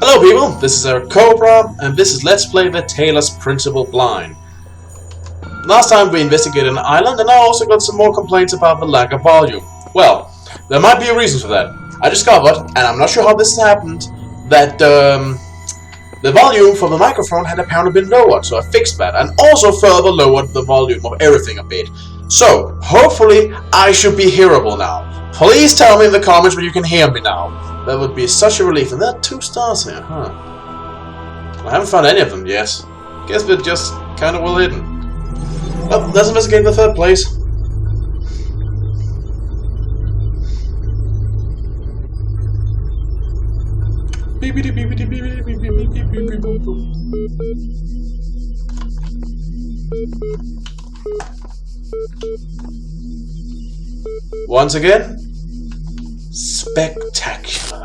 Hello people, this is Eric Cobra, and this is Let's Play the Talos Principal Blind. Last time we investigated an island, and I also got some more complaints about the lack of volume. Well, there might be a reason for that. I discovered, and I'm not sure how this happened, that the volume from the microphone had apparently been lowered, so I fixed that, and also further lowered the volume of everything a bit. So, hopefully, I should be hearable now. Please tell me in the comments when you can hear me now. That would be such a relief. And there are 2 stars here, huh? I haven't found any of them yet. Guess they're just kind of well hidden. Well, let's investigate the 3rd place. Once again, spectacular.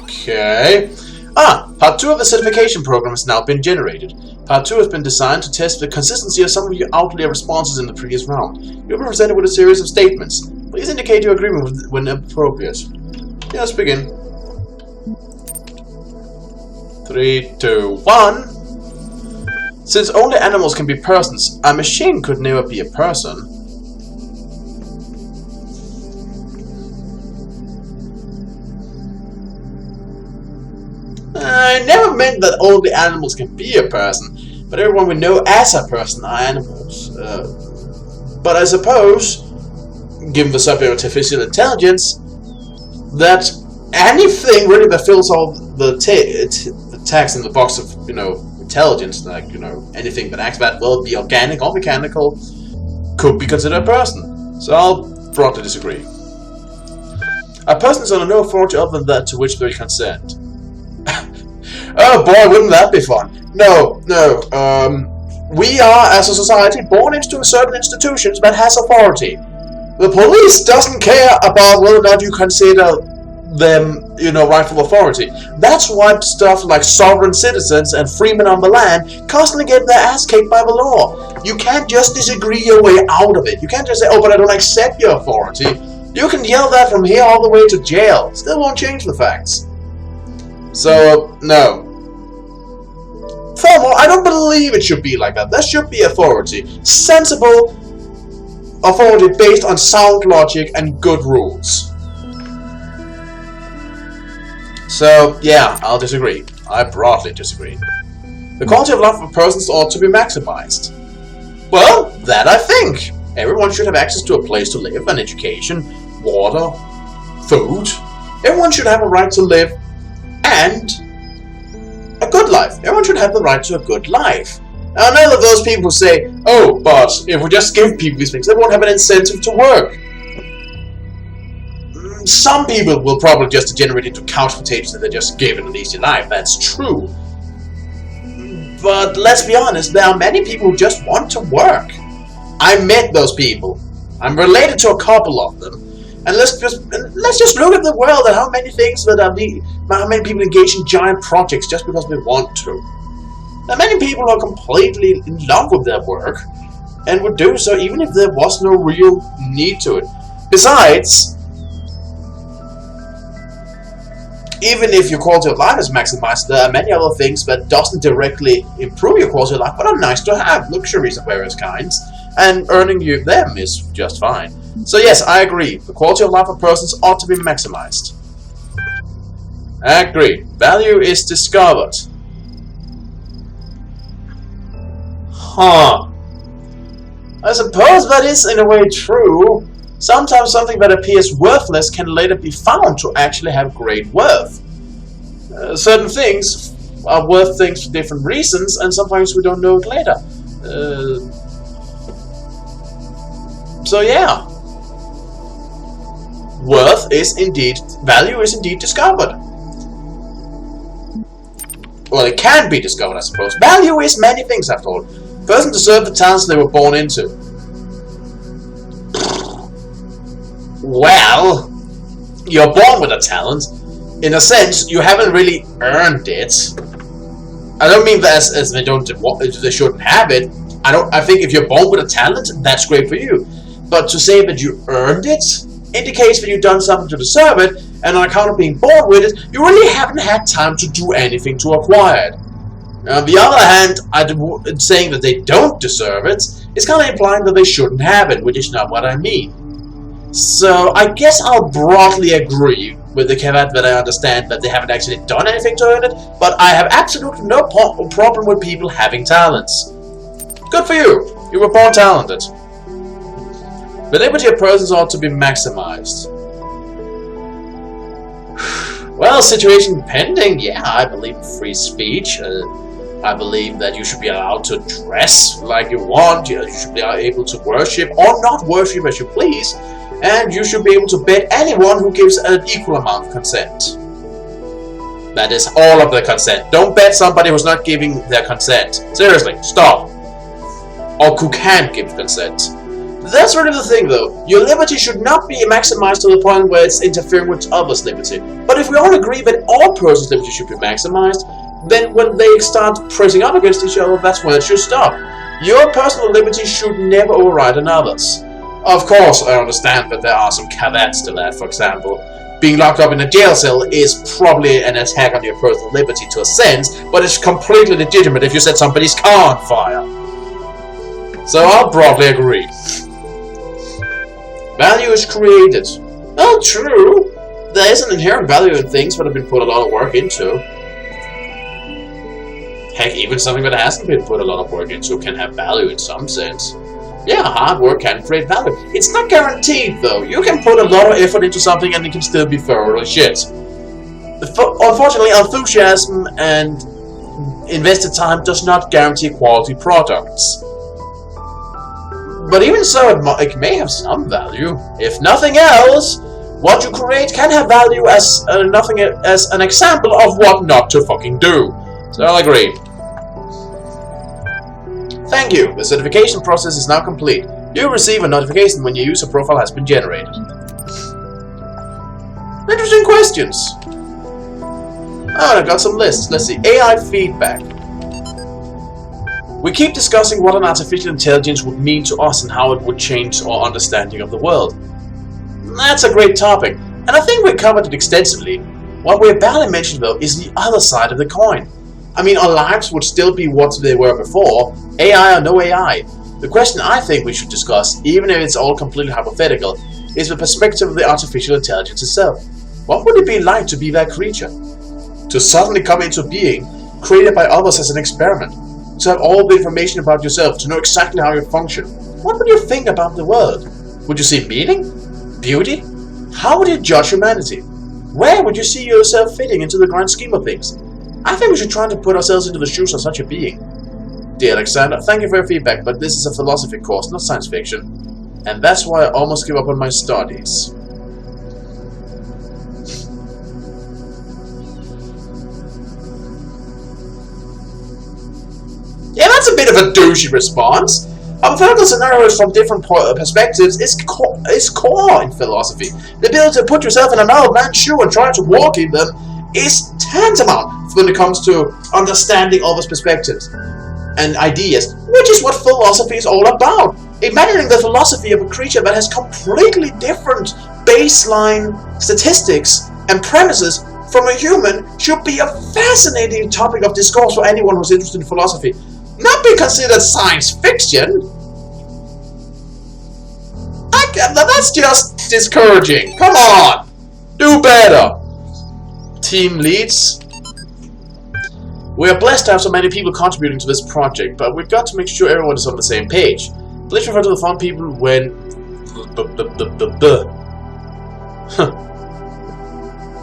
Okay. Part 2 of the certification program has now been generated. Part 2 has been designed to test the consistency of some of your outlier responses in the previous round. You've been presented with a series of statements. Please indicate your agreement when appropriate. Yeah, let's begin. 3, 2, 1. Since only animals can be persons, a machine could never be a person. I never meant that only animals can be a person, but everyone we know as a person are animals. But I suppose, given the subject of artificial intelligence, that anything really that fills all the text in the box of, intelligence, like, anything that acts that will be organic or mechanical, could be considered a person. So I'll broadly disagree. A person is under no authority other than that to which they consent. Oh boy, wouldn't that be fun? No. We are, as a society, born into certain institutions that has authority. The police doesn't care about whether or not you consider them, rightful authority. That's why stuff like sovereign citizens and freemen on the land constantly get their ass kicked by the law. You can't just disagree your way out of it. You can't just say, oh, but I don't accept your authority. You can yell that from here all the way to jail. Still won't change the facts. So, no. Furthermore, I don't believe it should be like that. There should be authority. Sensible authority based on sound logic and good rules. So, yeah, I'll disagree. I broadly disagree. The quality of life of persons ought to be maximized. Well, that I think. Everyone should have access to a place to live, an education, water, food. Everyone should have a right to live and a good life. Everyone should have the right to a good life. Now, I know that those people who say, oh, but if we just give people these things, they won't have an incentive to work. Some people will probably just degenerate into couch potatoes and they're just given an easy life. That's true. But let's be honest, there are many people who just want to work. I met those people. I'm related to a couple of them. And let's just look at the world and how many things that how many people engage in giant projects just because they want to. There are many people who are completely in love with their work and would do so even if there was no real need to it. Besides, even if your quality of life is maximized, there are many other things that doesn't directly improve your quality of life, but are nice to have, luxuries of various kinds, and earning them is just fine. So yes, I agree. The quality of life of persons ought to be maximized. I agree. Value is discovered. Huh. I suppose that is in a way true. Sometimes something that appears worthless can later be found to actually have great worth. Certain things are worth things for different reasons, and sometimes we don't know it later. So yeah. Value is indeed discovered. Well, it can be discovered, I suppose. Value is many things, after all. Persons deserve the talents they were born into. Well, you're born with a talent. In a sense, you haven't really earned it. I don't mean that as they shouldn't have it. I think if you're born with a talent, that's great for you. But to say that you earned it, indicates that you've done something to deserve it, and on account of being born with it, you really haven't had time to do anything to acquire it. On the other hand, saying that they don't deserve it is kind of implying that they shouldn't have it, which is not what I mean. So I guess I'll broadly agree with the caveat that I understand that they haven't actually done anything to earn it, but I have absolutely no problem with people having talents. Good for you! You were born talented. The liberty of persons ought to be maximized. Well, situation pending, yeah, I believe in free speech. I believe that you should be allowed to dress like you want, you should be able to worship or not worship as you please, and you should be able to bet anyone who gives an equal amount of consent. That is all of the consent. Don't bet somebody who's not giving their consent. Seriously, stop. Or who can't give consent. That's really the thing though. Your liberty should not be maximized to the point where it's interfering with others' liberty. But if we all agree that all persons' liberty should be maximized, then when they start pressing up against each other, that's when it should stop. Your personal liberty should never override another's. Of course, I understand that there are some caveats to that. For example, being locked up in a jail cell is probably an attack on your personal liberty to a sense, but it's completely legitimate if you set somebody's car on fire. So I'll broadly agree. Value is created. Oh, true. There is an inherent value in things that have been put a lot of work into. Heck, even something that hasn't been put a lot of work into can have value in some sense. Yeah, hard work can create value. It's not guaranteed, though. You can put a lot of effort into something and it can still be thoroughly shit. Unfortunately, enthusiasm and invested time does not guarantee quality products. But even so, it may have some value. If nothing else, what you create can have value as an example of what not to fucking do. So I'll agree. Thank you. The certification process is now complete. You receive a notification when your user profile has been generated. Interesting questions. Oh, I got some lists. Let's see. AI feedback. We keep discussing what an artificial intelligence would mean to us and how it would change our understanding of the world. That's a great topic, and I think we covered it extensively. What we barely mentioned, though, is the other side of the coin. I mean, our lives would still be what they were before, AI or no AI. The question I think we should discuss, even if it's all completely hypothetical, is the perspective of the artificial intelligence itself. What would it be like to be that creature? To suddenly come into being, created by others as an experiment. To have all the information about yourself, to know exactly how you function. What would you think about the world? Would you see meaning? Beauty? How would you judge humanity? Where would you see yourself fitting into the grand scheme of things? I think we should try to put ourselves into the shoes of such a being. Dear Alexander, thank you for your feedback, but this is a philosophy course, not science fiction. And that's why I almost give up on my studies. Yeah, that's a bit of a douchey response. Hypothetical scenarios from different perspectives is core in philosophy. The ability to put yourself in another man's shoe and try to walk in them is tantamount when it comes to understanding others' perspectives and ideas, which is what philosophy is all about. Imagining the philosophy of a creature that has completely different baseline statistics and premises from a human should be a fascinating topic of discourse for anyone who's interested in philosophy. Not be considered science fiction. That's just discouraging. Come on! Do better! Team leads. We are blessed to have so many people contributing to this project, but we've got to make sure everyone is on the same page. Please refer to the font people when...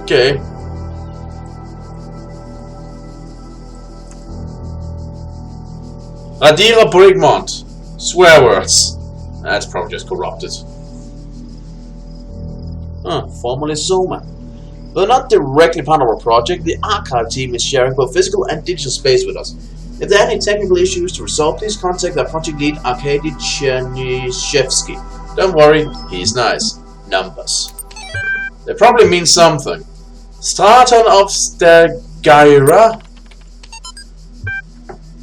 Okay. Adira Brigmont. Swear words. That's probably just corrupted. Formerly Zoma. Though not directly part of our project, the archive team is sharing both physical and digital space with us. If there are any technical issues to resolve, please contact our project lead, Arkady Chernyshevsky. Don't worry, he's nice. Numbers. They probably mean something. Straton of Stagaira.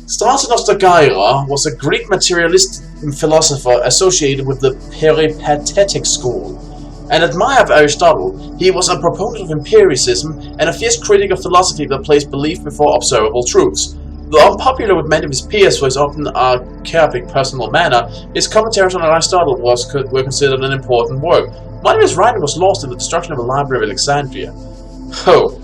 Straton of Stagaira was a Greek materialist philosopher associated with the Peripatetic school. An admirer of Aristotle, he was a proponent of empiricism and a fierce critic of philosophy that placed belief before observable truths. Though unpopular with many of his peers for his often archaic personal manner, his commentaries on Aristotle were considered an important work. Much of his writing was lost in the destruction of the Library of Alexandria. Oh,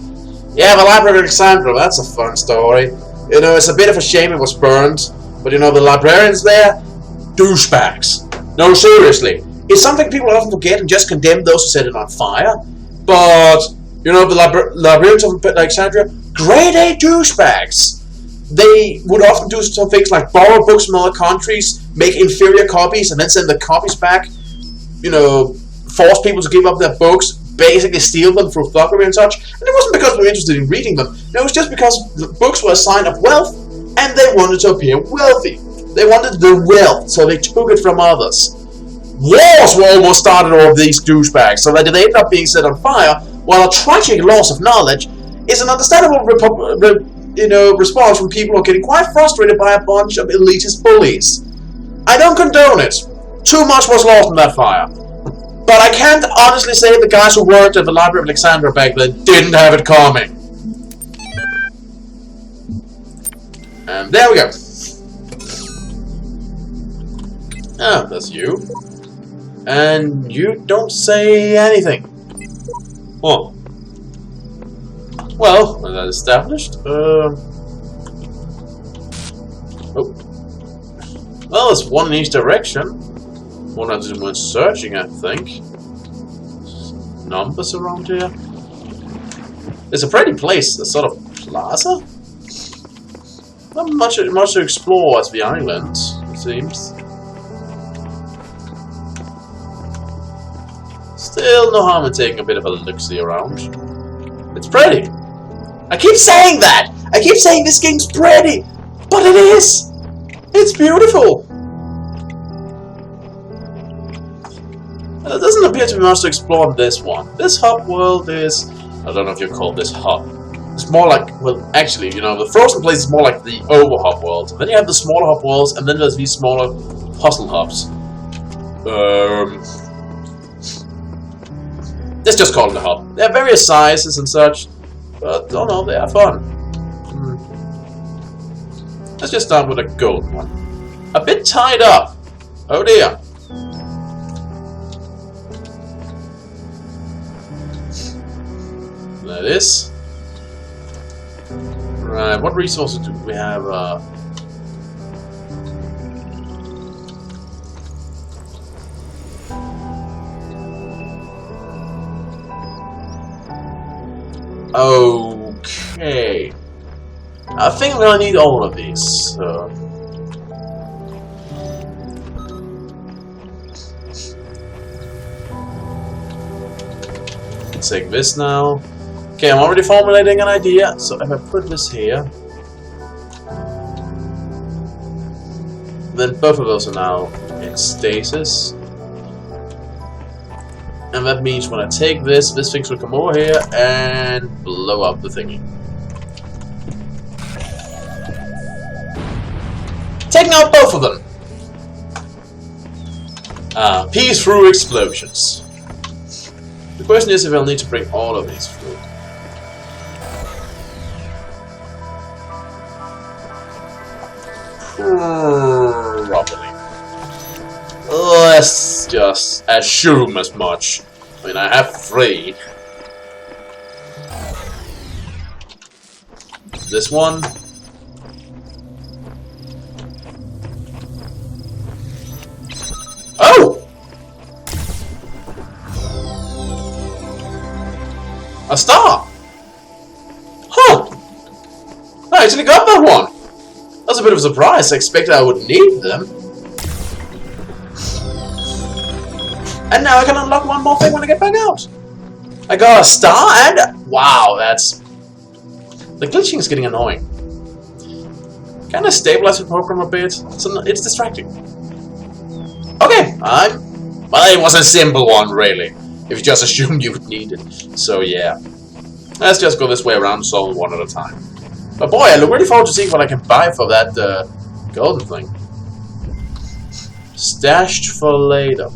yeah, the Library of Alexandria, that's a fun story. You know, it's a bit of a shame it was burned, but you know, the librarians there, douchebags. No, seriously. It's something people often forget and just condemn those who set it on fire. But, you know, the librarians of Alexandria, grade A douchebags. They would often do some things like borrow books from other countries, make inferior copies, and then send the copies back. You know, force people to give up their books, basically steal them through thuggery and such. And it wasn't because they were interested in reading them. It was just because the books were a sign of wealth, and they wanted to appear wealthy. They wanted the wealth, so they took it from others. Wars were almost started over these douchebags, so that they ended up being set on fire, while a tragic loss of knowledge is an understandable response from people who are getting quite frustrated by a bunch of elitist bullies. I don't condone it. Too much was lost in that fire. But I can't honestly say the guys who worked at the Library of Alexandria back then didn't have it coming. And there we go. Ah, that's you. And you don't say anything. Oh. Well, with that established, oh. Well, there's one in each direction. One I did when searching, I think. Numbers around here. It's a pretty place, a sort of plaza? Not much to explore as the island, it seems. Still no harm in taking a bit of a look-see around. It's pretty. I keep saying that! I keep saying this game's pretty! But it is! It's beautiful! There doesn't appear to be much to explore in this one. This hub world is... I don't know if you call this hub. It's more like... Well, actually, you know, the frozen place is more like the over-hub world. And then you have the smaller hub worlds, and then there's these smaller puzzle hubs. Let's just call it a hub. They have various sizes and such, but oh no, they are fun. Let's just start with a golden one. A bit tied up. Oh dear. That is. Right, what resources do we have? Okay. I think I'm gonna need all of these. So. Let's take this now. Okay, I'm already formulating an idea. So if I put this here, then both of those are now in stasis. And that means when I take this thing will come over here and blow up the thingy. Taking out both of them! Peace through explosions. The question is if I'll need to bring all of these through. Probably. Let's just assume as much. I mean, I have 3. This one. Oh! A star! Huh! I actually got that one! That was a bit of a surprise. I expected I would need them. And now I can unlock one more thing when I get back out. I got a star and... Wow, that's... The glitching is getting annoying. Can I stabilize the program a bit? It's distracting. Okay, well, it was a simple one, really. If you just assumed you would need it. So, yeah. Let's just go this way around and solve one at a time. But boy, I look really forward to seeing what I can buy for that golden thing. Stashed for later.